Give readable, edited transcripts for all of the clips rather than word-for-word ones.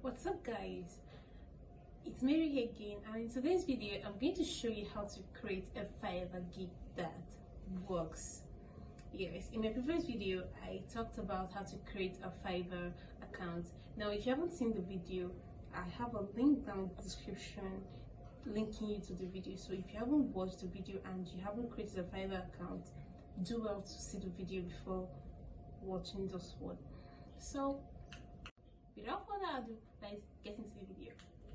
What's up, guys? It's Mary here again, and in today's video I'm going to show you how to create a Fiverr gig that works. Yes, in my previous video I talked about how to create a Fiverr account. Now if you haven't seen the video, I have a link down in the description linking you to the video. So if you haven't watched the video and you haven't created a Fiverr account, do well to see the video before watching this one. So without further ado, let's get into the video.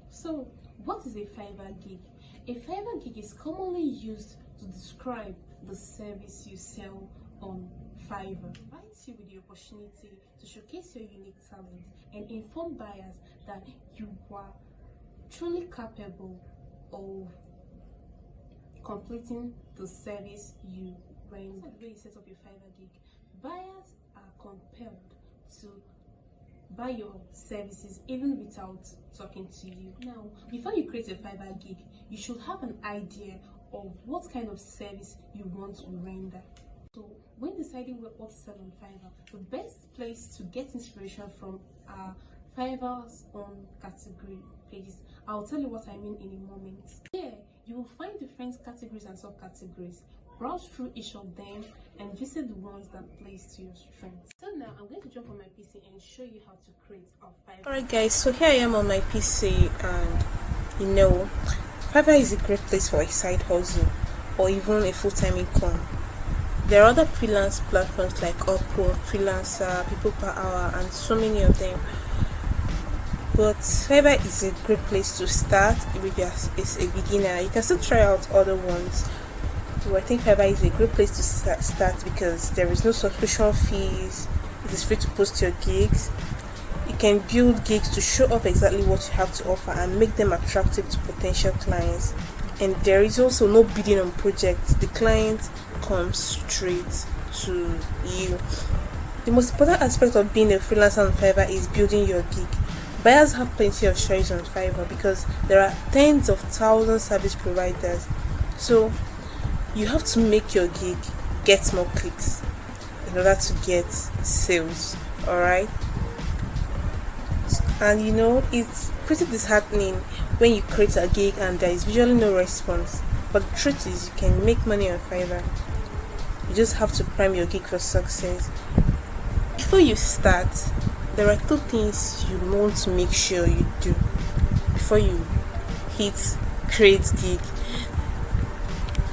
So, what is a Fiverr gig? A Fiverr gig is commonly used to describe the service you sell on Fiverr. It provides you with the opportunity to showcase your unique talent and inform buyers that you are truly capable of completing the service you render. That's the way you set up your Fiverr gig. Buyers are compelled to buy your services even without talking to you. Now, before you create a Fiverr gig, you should have an idea of what kind of service you want to render. So when deciding what to sell on Fiverr, the best place to get inspiration from are Fiverr's own category pages. I'll tell you what I mean in a moment. Here you will find different categories and subcategories. Browse through each of them and visit the ones that plays to your strengths. So now I'm going to jump on my PC and show you how to create a Fiverr. Alright guys, so here I am on my PC, and Fiverr is a great place for a side hustle or even a full-time income. There are other freelance platforms like Upwork, Freelancer, People Per Hour, and so many of them. But Fiverr is a great place to start if you're a beginner. You can still try out other ones. I think Fiverr is a great place to start because there is no subscription fees. It is free to post your gigs. You can build gigs to show off exactly what you have to offer and make them attractive to potential clients. And there is also no bidding on projects. The client comes straight to you. The most important aspect of being a freelancer on Fiverr is building your gig. Buyers have plenty of choice on Fiverr because there are tens of thousands of service providers. So you have to make your gig get more clicks in order to get sales. Alright, and it's pretty disheartening when you create a gig and there is usually no response, but the truth is you can make money on Fiverr. You just have to prime your gig for success. Before you start, there are two things you want to make sure you do before you hit create gig.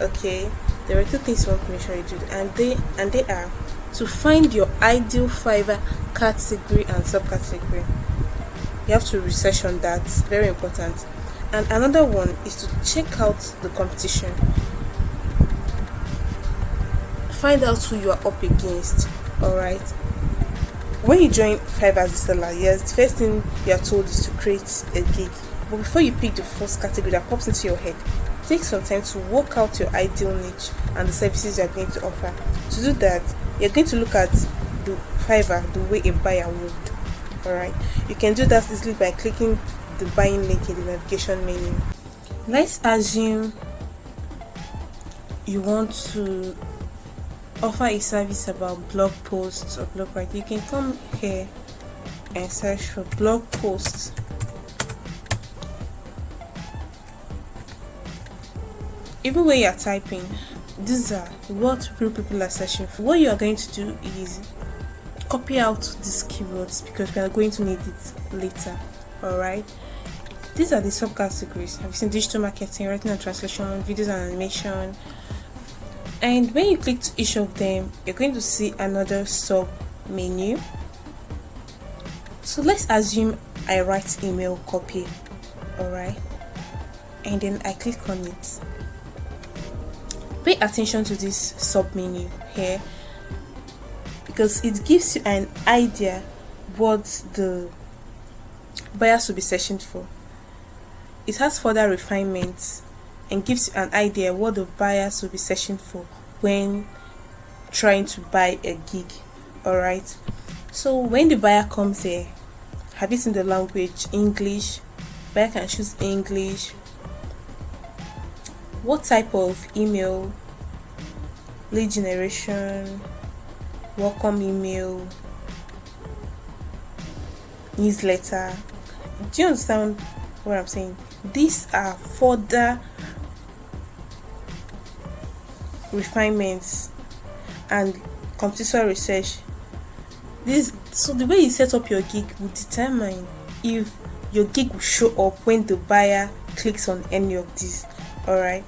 Okay, there are two things you want to make sure you do, and they are to find your ideal Fiverr category and subcategory. You have to research on that, very important. And another one is to check out the competition. Find out who you are up against. Alright, when you join Fiverr as a seller, yes, the first thing you are told is to create a gig. But before you pick the first category that pops into your head, take some time to work out your ideal niche and the services you are going to offer. To do that, you're going to look at the Fiverr the way a buyer would. Alright, you can do that easily by clicking the buying link in the navigation menu. Let's assume you want to offer a service about blog posts or blog writing. You can come here and search for blog posts. Even when you are typing, these are what real people are searching for. What you are going to do is copy out these keywords because we are going to need it later. Alright, these are the subcategories. Have you seen digital marketing, writing and translation, videos and animation? And when you click to each of them, you're going to see another sub menu. So let's assume I write email copy. Alright, and then I click on it. Pay attention to this sub menu here because it gives you an idea what the buyers will be searching for. It has further refinements and gives you an idea what the buyers will be searching for when trying to buy a gig. Alright, so when the buyer comes here, have you seen the language? English. Buyer can choose English. What type of email? Lead generation, welcome email, newsletter, Do you understand what I'm saying? These are further refinements and computer research. So the way you set up your gig will determine if your gig will show up when the buyer clicks on any of these. Alright,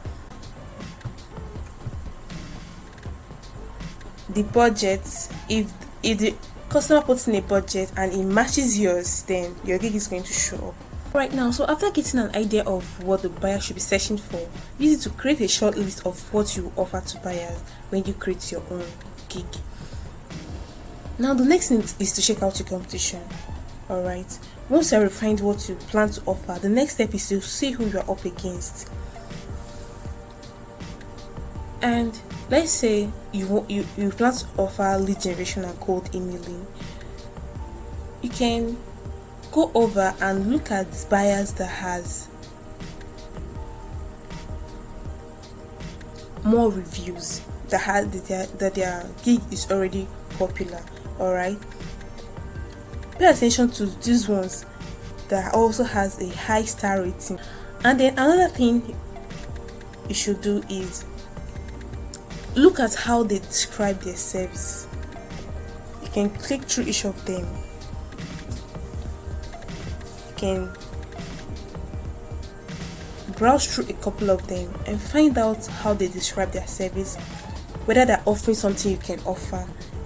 the budget, if the customer puts in a budget and it matches yours, then your gig is going to show up. Right now, so after getting an idea of what the buyer should be searching for, use it to create a short list of what you offer to buyers when you create your own gig. Now the next thing is to check out your competition. Alright, once you have refined what you plan to offer, the next step is to see who you are up against. And let's say you plan to offer lead generation and cold emailing. You can go over and look at buyers that has more reviews, that their gig is already popular. Alright, pay attention to these ones that also has a high star rating. And then another thing you should do is look at how they describe their service. You can click through each of them. You can browse through a couple of them and find out how they describe their service, whether they're offering something you can offer,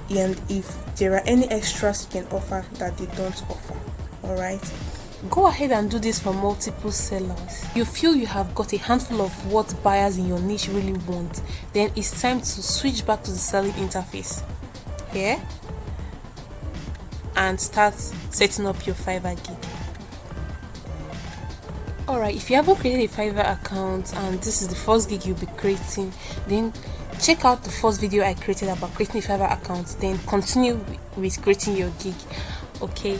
and if there are any extras you can offer that they don't offer. Alright, go ahead and do this for multiple sellers. You feel you have got a handful of what buyers in your niche really want, then it's time to switch back to the selling interface here and start setting up your Fiverr gig. Alright, if you haven't created a Fiverr account and this is the first gig you'll be creating, then check out the first video I created about creating a Fiverr account, then continue with creating your gig. Okay,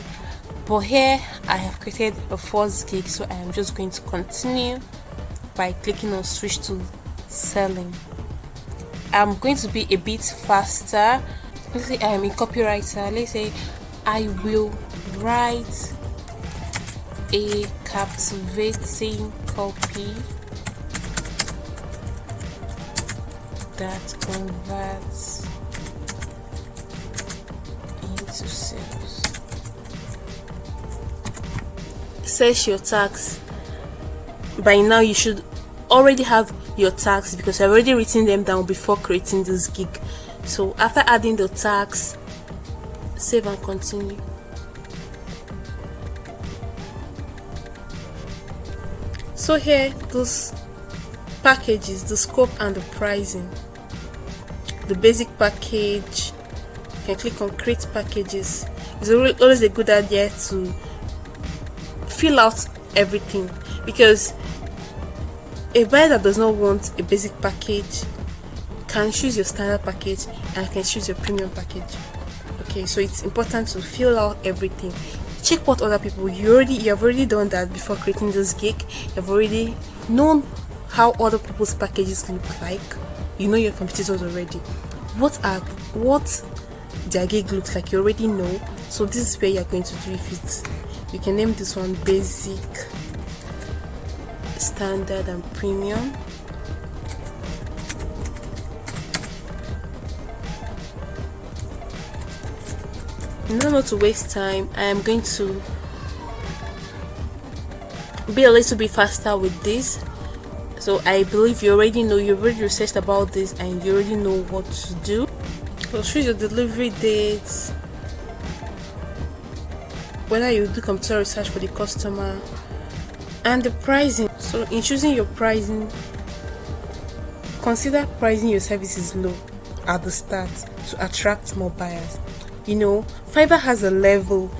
but here I have created a first gig, so I am just going to continue by clicking on switch to selling. I'm going to be a bit faster. Let's say I am a copywriter. Let's say I will write a captivating copy that converts into sales. Search your tags. By now you should already have your tags because I've already written them down before creating this gig. So after adding the tags, save and continue. So here, those packages, the scope and the pricing. The basic package, you can click on create packages. It's always a good idea to fill out everything, because a buyer that does not want a basic package can choose your standard package and can choose your premium package. Okay, so it's important to fill out everything. Check what other people you have already done that before creating this gig. You've already known how other people's packages look like. You know your competitors already. What their gig looks like, you already know. So this is where you're going to do it. You can name this one basic, standard and premium. Not to waste time, I am going to be a little bit faster with this. So I believe you already know, you've already researched about this and you already know what to do. So choose your delivery dates, whether you do computer research for the customer, and the pricing. So in choosing your pricing, consider pricing your services low at the start to attract more buyers. You know, Fiverr has a level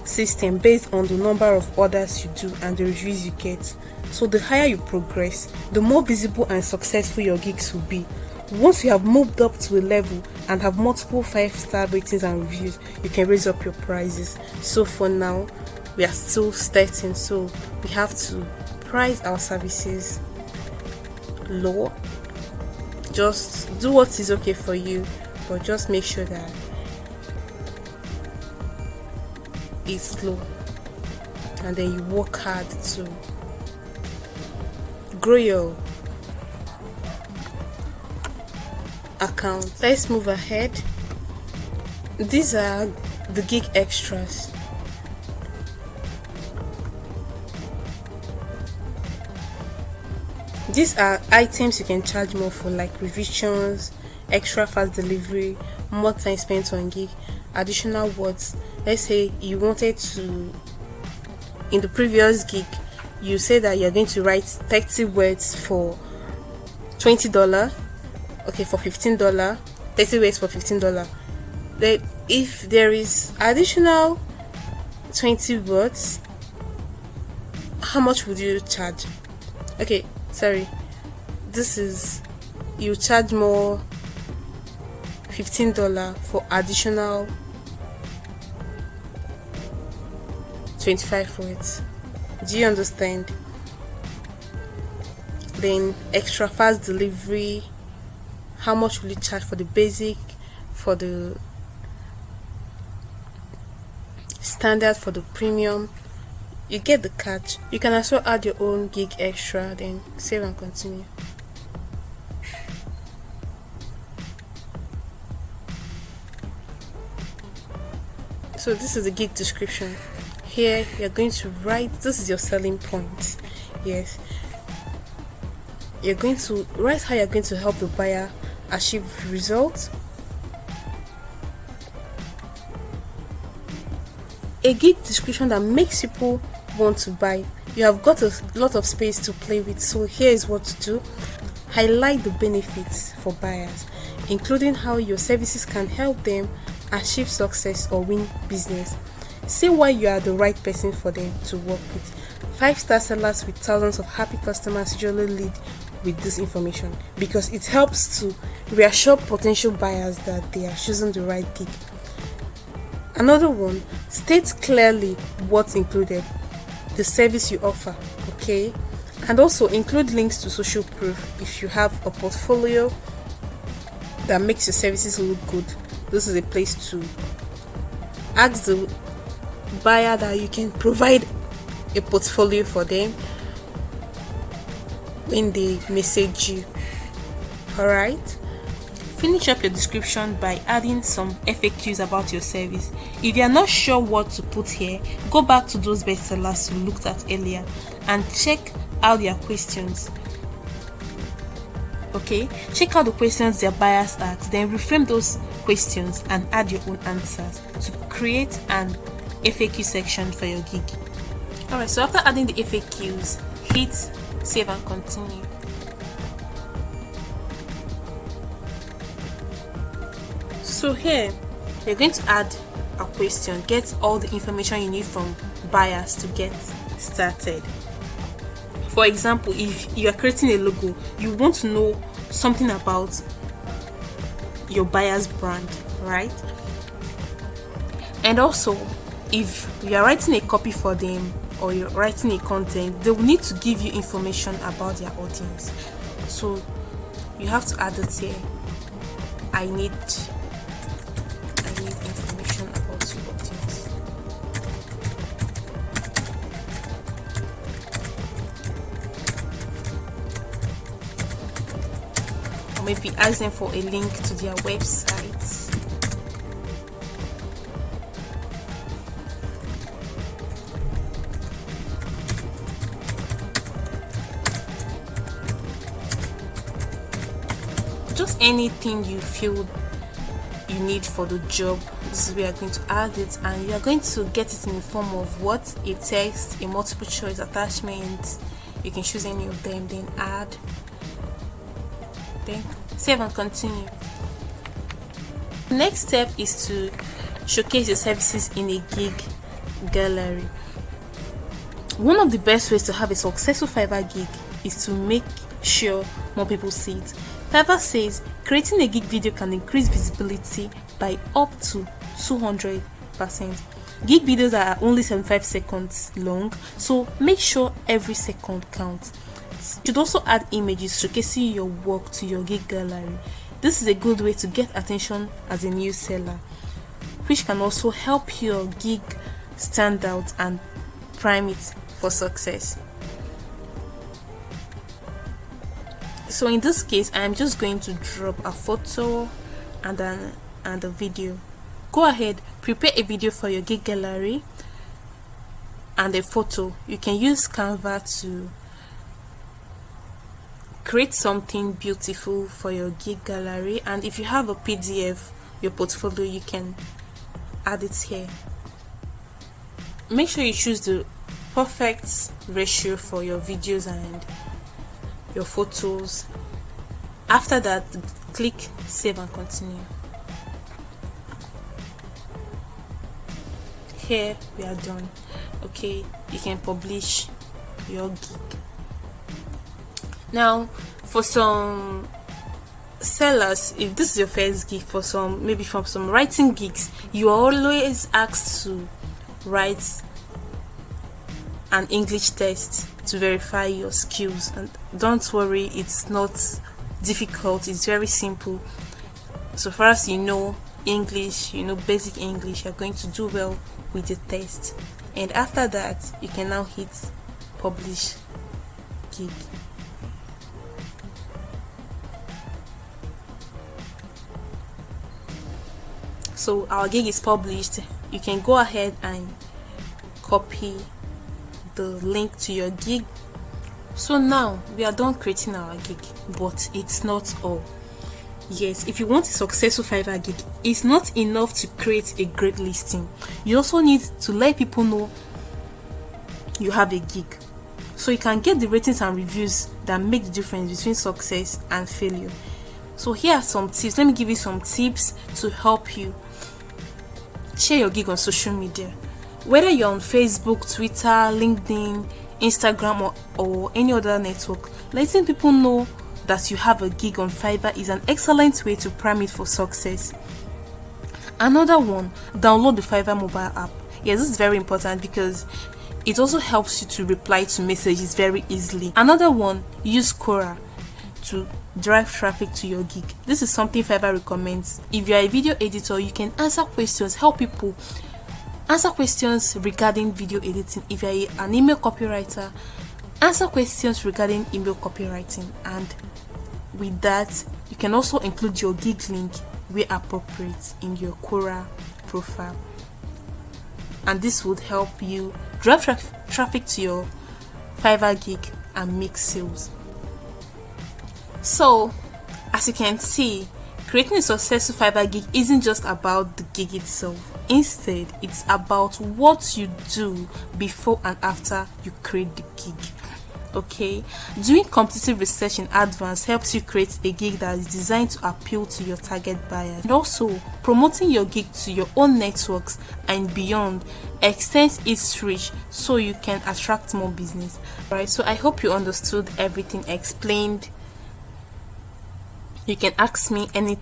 system based on the number of orders you do and the reviews you get. So the higher you progress, the more visible and successful your gigs will be. Once you have moved up to a level and have multiple 5-star ratings and reviews, you can raise up your prices. So for now, we are still starting, so we have to price our services low. Just do what is okay for you, but just make sure that it's low. and then you work hard to grow your account. Let's move ahead. These are the gig extras. These are items you can charge more for, like revisions, extra fast delivery, more time spent on gig, additional words. Let's say you wanted to, in the previous gig, you say that you're going to write 30 words for $20. Okay, for $15, 30 words for $15. Then if there is additional 20 words, how much would you charge? Okay, sorry, this is, you charge more, $15 for additional 25 words. Do you understand? Then extra fast delivery, how much will you charge for the basic, for the standard, for the premium? You get the catch. You can also add your own gig extra, then save and continue. So this is the gig description. Here you're going to write, this is your selling point. Yes, you're going to write how you're going to help the buyer achieve results. A gig description that makes people want to buy. You have got a lot of space to play with, so here is what to do. Highlight the benefits for buyers, including how your services can help them achieve success or win business. Say why you are the right person for them to work with. 5-star sellers with thousands of happy customers usually lead with this information because it helps to reassure potential buyers that they are choosing the right gig. Another one, state clearly what's included, the service you offer, okay? And also include links to social proof. If you have a portfolio that makes your services look good, this is a place to ask the buyer that you can provide a portfolio for them when they message you. Alright, finish up your description by adding some FAQs about your service. If you are not sure what to put here, go back to those bestsellers you looked at earlier and check out their questions. Okay, check out the questions their buyers ask, then reframe those questions and add your own answers to create an FAQ section for your gig. Alright, so after adding the FAQs, hit save and continue. So here you're going to add a question, get all the information you need from buyers to get started. For example, if you are creating a logo, you want to know something about your buyer's brand, right? And also, if you are writing a copy for them or you're writing a content, they will need to give you information about their audience. So you have to add it here. I need information about your audience. Or maybe ask them for a link to their website. Just anything you feel you need for the job, this is where you're going to add it, and you're going to get it in the form of what? A text, a multiple choice attachment. You can choose any of them, then add, then save and continue. The next step is to showcase your services in a gig gallery. One of the best ways to have a successful Fiverr gig is to make sure more people see it. Fiverr says creating a gig video can increase visibility by up to 200%. Gig videos are only 75 seconds long, so make sure every second counts. You should also add images showcasing your work to your gig gallery. This is a good way to get attention as a new seller, which can also help your gig stand out and prime it for success. So in this case, I'm just going to drop a photo and a video. Go ahead, prepare a video for your gig gallery and a photo. You can use Canva to create something beautiful for your gig gallery, and if you have a PDF, your portfolio, you can add it here. Make sure you choose the perfect ratio for your videos and your photos. After that, click save and continue. Here we are done. Okay, you can publish your gig. Now for some sellers, if this is your first gig, for some, maybe from some writing gigs, you are always asked to write an English test to verify your skills, and don't worry, it's not difficult, it's very simple. So far as you know English, you know basic English, you're going to do well with the test, and after that you can now hit publish gig. So our gig is published. You can go ahead and copy the link to your gig. So now we are done creating our gig, but it's not all. Yes, if you want a successful Fiverr gig, it's not enough to create a great listing. You also need to let people know you have a gig, so you can get the ratings and reviews that make the difference between success and failure. So here are some tips. Let me give you some tips to help you share your gig on social media. Whether you're on Facebook, Twitter, LinkedIn, Instagram, or any other network, letting people know that you have a gig on Fiverr is an excellent way to prime it for success. Another one, download the Fiverr mobile app. Yes, this is very important because it also helps you to reply to messages very easily. Another one, use Quora to drive traffic to your gig. This is something Fiverr recommends. If you are a video editor, you can answer questions, help people answer questions regarding video editing. If you are an email copywriter, answer questions regarding email copywriting. And with that, you can also include your gig link where appropriate in your Quora profile, and this would help you drive traffic to your Fiverr gig and make sales. So as you can see, creating a successful Fiverr gig isn't just about the gig itself. Instead, it's about what you do before and after you create the gig. Okay, doing competitive research in advance helps you create a gig that is designed to appeal to your target buyers, and also promoting your gig to your own networks and beyond extends its reach so you can attract more business. Alright, so I hope you understood everything explained. You can ask me any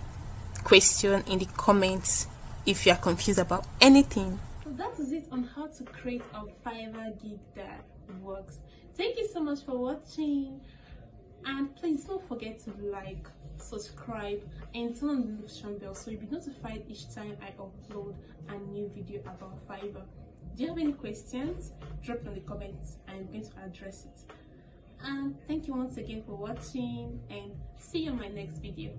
question in the comments if you are confused about anything. So that is it on how to create a Fiverr gig that works. Thank you so much for watching, and please don't forget to like, subscribe, and turn on the notification bell so you'll be notified each time I upload a new video about Fiverr. Do you have any questions? Drop in the comments. I'm going to address it. And thank you once again for watching, and see you in my next video.